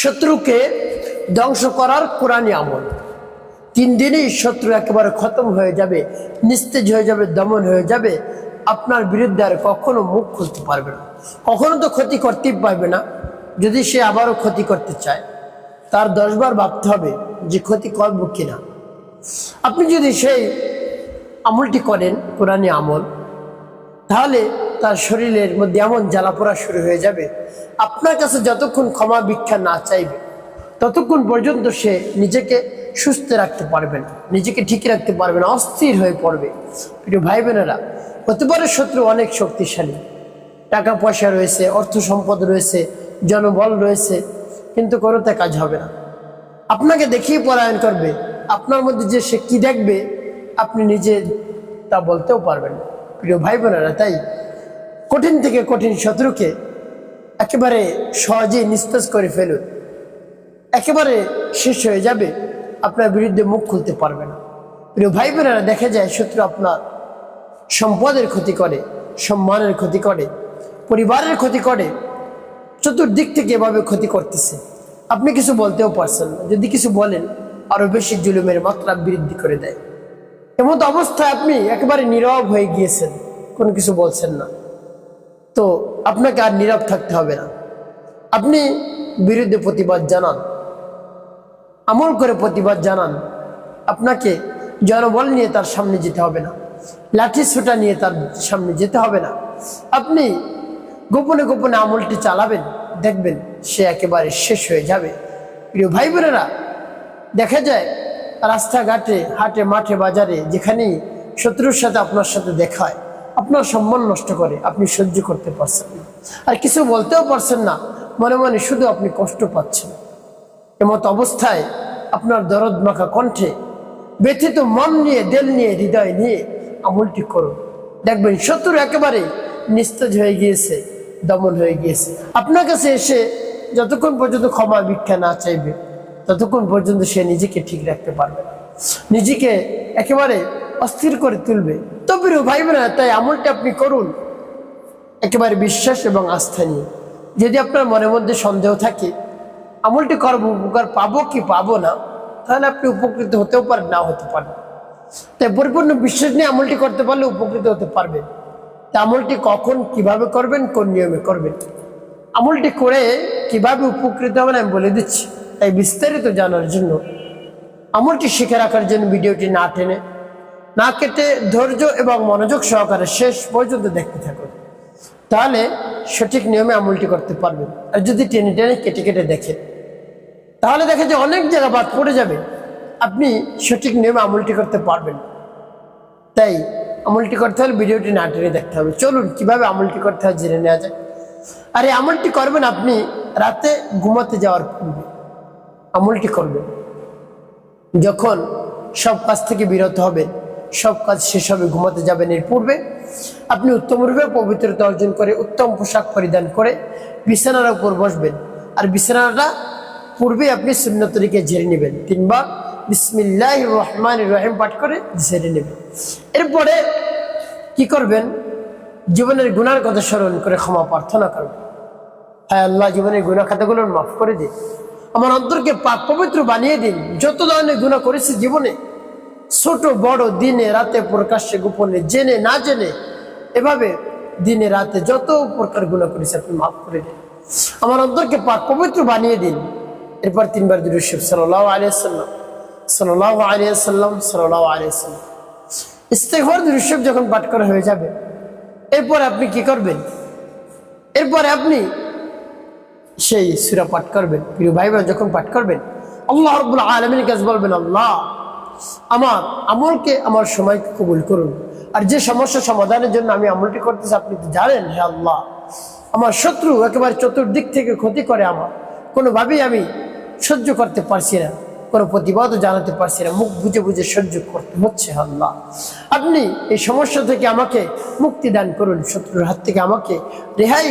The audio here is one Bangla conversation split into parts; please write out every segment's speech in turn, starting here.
শত্রুকে ধ্বংস করার কোরআনী আমল। 3 দিনেই শত্রু একেবারে খতম হয়ে যাবে, নিস্তেজ হয়ে যাবে, দমন হয়ে যাবে। আপনার বিরুদ্ধে আর কখনো মুখ খুলতে পারবে না, কখনো তো ক্ষতি করতেই পারবে না। যদি সে আবারও ক্ষতি করতে চায়, তার 10 বার ভাবতে হবে যে ক্ষতি করব কিনা। আপনি যদি সেই আমলটি করেন, কোরআনী আমল, তাহলে তার শরীরের মধ্যে এমন জ্বালাপোড়া শুরু হয়ে যাবে, আপনার কাছে যতক্ষণ ক্ষমা ভিক্ষা না চাইবে ততক্ষণ পর্যন্ত সে নিজেকে সুস্থ রাখতে পারবে না, নিজেকে ঠিক রাখতে পারবে না, অস্থির হয়ে পড়বে। প্রিয় ভাই বোনেরা, হতে পারে শত্রু অনেক শক্তিশালী, টাকা পয়সা রয়েছে, অর্থ সম্পদ রয়েছে, জনবল রয়েছে, কিন্তু কোনোতে কাজ হবে না। আপনাকে দেখিয়ে পলায়ন করবে। আপনার মধ্যে যে সে কি দেখবে আপনি নিজে তা বলতেও পারবেন না। প্রিয় ভাই বোনেরা, তাই কঠিন থেকে কঠিন শত্রুকে একেবারে সহজেই নিস্তেজ করে ফেলুন, একেবারে শেষ হয়ে যাবে, আপনার বিরুদ্ধে মুখ খুলতে পারবে না। প্রিয় ভাই বোনেরা, দেখা যায় শত্রু আপনার সম্পদের ক্ষতি করে, সম্মানের ক্ষতি করে, পরিবারের ক্ষতি করে, চতুর্দিক থেকে এভাবে ক্ষতি করতেছে। আপনি কিছু বলতেও পারছেন না, যদি কিছু বলেন আরো বেশি জুলুমের মাত্রা বৃদ্ধি করে দেয়। এমন অবস্থায় আপনি একেবারে নীরব হয়ে গিয়েছেন, কোনো কিছু বলছেন না। তো আপনাকে আর নীরব থাকতে হবে না, আপনি বিরুদ্ধে প্রতিবাদ জানান, আমল করে প্রতিবাদ জানান। আপনাকে জনবল নিয়ে তার সামনে যেতে হবে না, লাঠি ছোটা নিয়ে তার সামনে যেতে হবে না। আপনি গোপনে গোপনে আমলটি চালাবেন, দেখবেন সে একেবারে শেষ হয়ে যাবে। প্রিয় ভাই বোনেরা, দেখা যায় রাস্তাঘাটে, হাটে, মাঠে, বাজারে, যেখানেই শত্রুর সাথে আপনার সাথে দেখা হয়, আপনার সম্মান নষ্ট করে, আপনি সহ্য করতে পারছেন না, আর কিছু বলতেও পারছেন না, মনে মনে শুধু আপনি কষ্ট পাচ্ছেন। এমত অবস্থায় আপনার দরদ মাখা কণ্ঠে, ব্যথিত মন নিয়ে, দিল নিয়ে, হৃদয় নিয়ে আমলটি করুন, দেখবেন শত্রু একেবারে নিস্তেজ হয়ে গিয়েছে, দমন হয়ে গিয়েছে। আপনার কাছে এসে যতক্ষণ পর্যন্ত ক্ষমা ভিক্ষা না চাইবে ততক্ষণ পর্যন্ত সে নিজেকে ঠিক রাখতে পারবে না, নিজেকে একেবারে অস্থির করে তুলবে। তো প্রিয় ভাই বোনেরা, তাই আমলটা আপনি করুন একেবারে বিশ্বাস এবং আস্থা নিয়ে। যদি আপনার মনের মধ্যে সন্দেহ থাকে আমলটি করবো, উপকার পাবো কি পাবো না, তাহলে আপনি উপকৃত হতেও পারেন, না হতে পারেন। তাই পরিপূর্ণ বিশ্বাস নিয়ে আমলটি করতে পারলে উপকৃত হতে পারবেন। তা আমলটি কখন, কিভাবে করবেন, কোন নিয়মে করবেন, আমলটি করে কিভাবে উপকৃত হবেন আমি বলে দিচ্ছি। তাই বিস্তারিত জানার জন্য, আমলটি শিখে রাখার জন্য ভিডিওটি না টেনে, না কেটে ধৈর্য এবং মনোযোগ সহকারে শেষ পর্যন্ত দেখতে থাকুন, তাহলে সঠিক নিয়মে আমলটি করতে পারবেন। আর যদি টেনে টেনে কেটে কেটে দেখেন, তাহলে দেখা যায় অনেক জায়গা বাদ পড়ে যাবে, আপনি সঠিক নিয়মে আমলটি করতে পারবেন। তাই আমলটি করতে হলে ভিডিওটি না টেনে দেখতে হবে। চলুন কিভাবে আমলটি করতে হয় জেনে নেওয়া যায়। আর এই আমলটি করবেন আপনি রাতে ঘুমাতে যাওয়ার পূর্বে আমলটি করবেন। যখন সব কাজ থেকে বিরত হবেন, সব কাজ শেষ হবে, ঘুমাতে যাবেন, এর পূর্বে আপনি উত্তম রূপে পবিত্রতা অর্জন করে, উত্তম পোশাক পরিধান করে বিছানার উপর বসবেন। আর বিছানাটা পূর্বে আপনি সুন্নত তরিকে ঝেড়ে নেবেন, 3 বার বিসমিল্লাহির রহমানির রহিম পাঠ করে ঝেড়ে নেবেন। এরপরে কি করবেন, জীবনের গুনার কথা স্মরণ করে ক্ষমা প্রার্থনা করবেন। হ্যাঁ আল্লাহ, জীবনের গুনাহ খাতাগুলো মাফ করে দিন, আমার অন্তরকে পাক পবিত্র বানিয়ে দিন। যত ধরনের গুনাহ করেছি জীবনে, ছোট বড়, দিনে রাতে, প্রকাশ্যে গোপনে, জেনে না জেনে, এভাবে দিনে রাতে যত প্রকার গুনাহ করেছি আপনি মাফ করে দিন, আমার অন্তরকে পাক পবিত্র বানিয়ে দিন। এরপর 3 বার দুরূদ শরীফ সাল্লাল্লাহু আলাইহি ওয়াসাল্লাম, সাল্লাল্লাহু আলাইহি ওয়াসাল্লাম, সাল্লাল্লাহু আলাইহি ওয়াসাল্লাম, ইস্তিগফার দুরূদ শরীফ যখন পাঠ করা হয়ে যাবে, এরপর আপনি কি করবেন, এরপরে আপনি সেই সূরা পাঠ করবেন। প্রিয় ভাই বোন, যখন পাঠ করবেন আল্লাহ রাব্বুল আলামিনের কাছে বলবেন, আল্লাহ আমার আমলকে, আমার সময়কে কবুল করুন। আর যে সমস্যা সমাধানের জন্য আমি আমলটি করতেছি আপনি তো জানেন, হে আল্লাহ, আমার শত্রু একেবারে চতুর্দিক থেকে ক্ষতি করে, আমার কোনোভাবেই আমি সহ্য করতে পারছি না, কোনো প্রতিবাদও জানাতে পারছি না, মুখ বুঝে বুঝে সহ্য করতে হচ্ছে। আল্লাহ, আপনি এই সমস্যা থেকে আমাকে মুক্তি দান করুন, শত্রুর হাত থেকে আমাকে রেহাই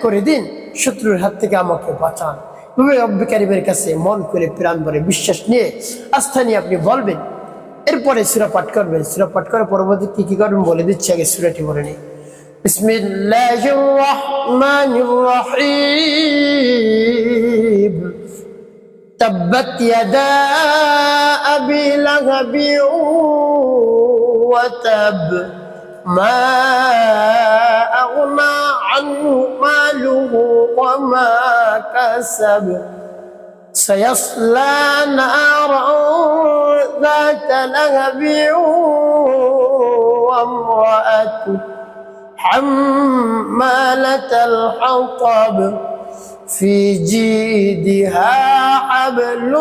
করে দিন, শত্রুর হাত থেকে আমাকে বাঁচান। রব্বি কারীমের কাছে মন করে, প্রাণ ভরে, বিশ্বাস নিয়ে, আস্থা নিয়ে আপনি বলবেন। এরপরে সূরা পাঠ করবেন। সূরা পাঠ করার পরবর্তী কি করবেন বলে দিচ্ছি, আগে সূরাটি বলে নিই। বিসমিল্লাহির রহমানির রহিম تبت يدا أبي لهب وتب ما أغنى عنه ماله وما كسب سيصلى نارا ذات لهب وامرأته حمالة الحطب في جيدها حبل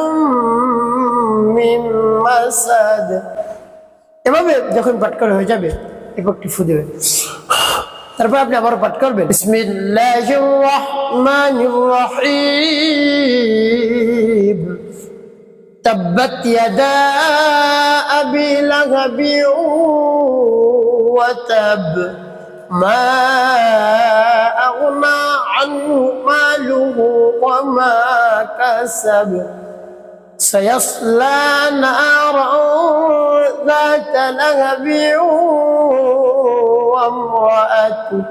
من مسد এভাবে যখন পাঠ করা হয়ে যাবে একটু ফু দেবেন তারপর আপনি আবার পাঠ করবেন বিসমিল্লাহির রহমানির রহিম তাব্বাত ইয়াদা আবি লাহাব ওয়া তাব মা আগনা আনহু মালুহু ওয়া মা কাসাব سيصلى نارا ذات لهب وامرأته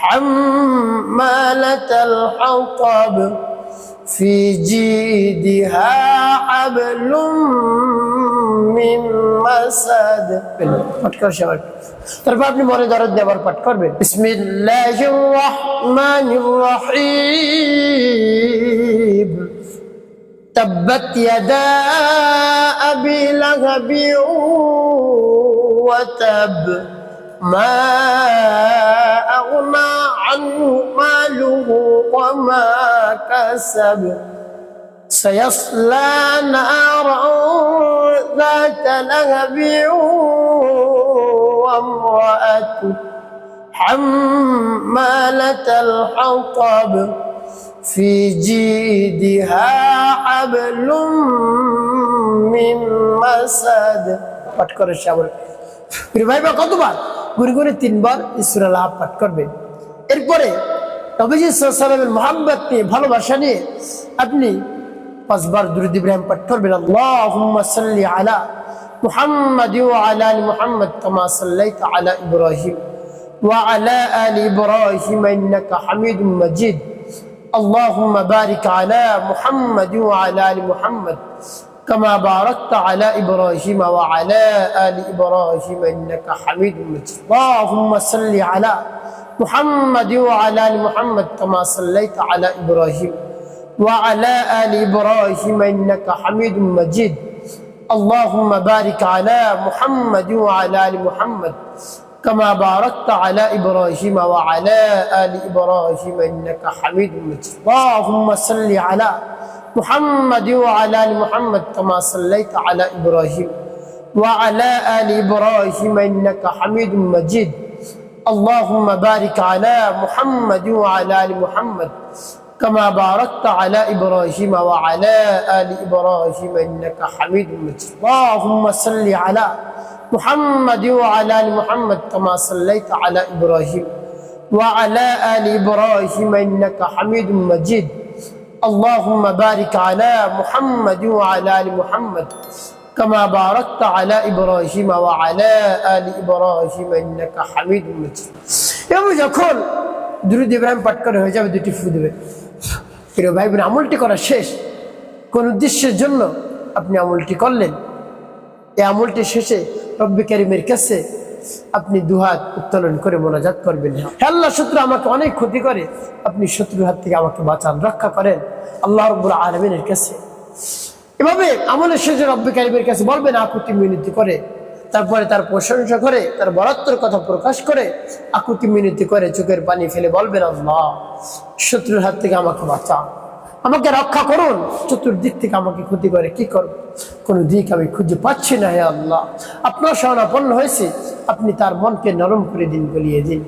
حمالة الحطب في جيدها حبل من مسد তারপর আপনি মনে দরদ দেবার পাঠ করবেন বিসমিল্লাহির রহমানির রহিম تبت يدا أبي لهب وتب ما أغنى عنه ماله وما كسب سيصلى نارا ذات لهب وامرأته حمالة الحطب في جيدها حبل من مسد পাঠ করে শাবল ভাইবা কতবার গুনগুনে 3 বার সূরা লাহ পাঠ করবেন এরপরে নবীজি সাল্লাল্লাহু আলাইহি ওয়াসাল্লামের মহব্বত নিয়ে ভালোবাসা নিয়ে আপনি 5 বার দুরূদ ইব্রাহিম পাঠ করবেন আল্লাহুম্মা সাল্লি আলা মুহাম্মাদ ওয়া আলা আলি মুহাম্মাদ কামা সাল্লাইতা আলা ইব্রাহিম ওয়া আলা আলি ইব্রাহিম ইন্নাকা হামিদুম মাজিদ اللهم بارك على محمد وعلى آل محمد كما باركت على إبراهيم وعلى آل إبراهيم إنك حميد مجيد اللهم صل على محمد وعلى آل محمد كما صليت على إبراهيم وعلى آل إبراهيم إنك حميد مجيد اللهم بارك على محمد وعلى آل محمد كما باركت على إبراهيم وعلى آل إبراهيم إنك حميد مجيد اللهم صل على محمد وعلى آل محمد كما صليت على إبراهيم وعلى آل إبراهيم إنك حميد مجيد اللهم بارك على محمد وعلى آل محمد كما باركت على إبراهيم وعلى آل إبراهيم إنك حميد مجيد اللهم صل على محمد وعلى آل محمد كما صليت على إبراهيم وعلى آل إبراهيم إنك حميد مجيد اللهم بارك على محمد وعلى آل محمد كما باركت على إبراهيم وعلى آل إبراهيم إنك حميد مجيد এভাবে যখন দুরূদ ইব্রাহিম পাঠ করা হয়ে যাবে দুটি ফু দেবেন প্রিয় ভাই বোন আমলটি করা শেষ কোন উদ্দেশ্যের জন্য আপনি আমলটি করলেন এই আমলটি শেষে রব্বি কারীমের কাছে আপনি দুহাত উত্তোলন করে মোনাজাত করবেন হে আল্লাহ শত্রু আমাকে অনেক ক্ষতি করে আপনি শত্রুর হাত থেকে আমাকে বাঁচান রক্ষা করেন আল্লাহ রাব্বুল আলামিনের কাছে এভাবে আমলের শেষে রব্বি কারীমের কাছে বলবেন আকুতি মিনতি করে তারপরে তার প্রশংসা করে তার বরাত্তর কথা প্রকাশ করে আকুতি মিনতি করে চোখের পানি ফেলে বলবেন আল্লাহ শত্রুর হাত থেকে আমাকে বাঁচান আমাকে রক্ষা করুন চতুর্দিক থেকে আমাকে ক্ষতি করে কি করব কোন দিক আমি খুঁজে পাচ্ছি না হে আল্লাহ আপনার শরণাপন্ন হয়েছে আপনি তার মনকে নরম করে দিন গলিয়ে দিন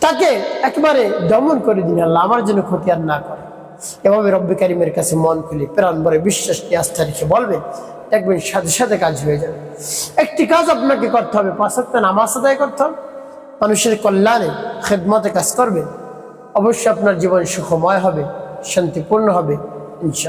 তাকে একেবারে দমন করে দিন আল্লাহ আমার জন্য ক্ষতি আর না করে এভাবে রব্বি কারীমের কাছে মন খুলে প্রাণ ভরে বিশ্বাস নিয়ে আস্থা রেখে বলবেন দেখবেন সাথে সাথে কাজ হয়ে যাবে একটি কাজ আপনাকে করতে হবে 5 ওয়াক্ত নামাজ আদায় করতে হবে মানুষের কল্যাণে খেদমতে কাজ করবেন অবশ্যই আপনার জীবন সুখময় হবে শান্তিপূর্ণ হবে ইনশাআল্লাহ।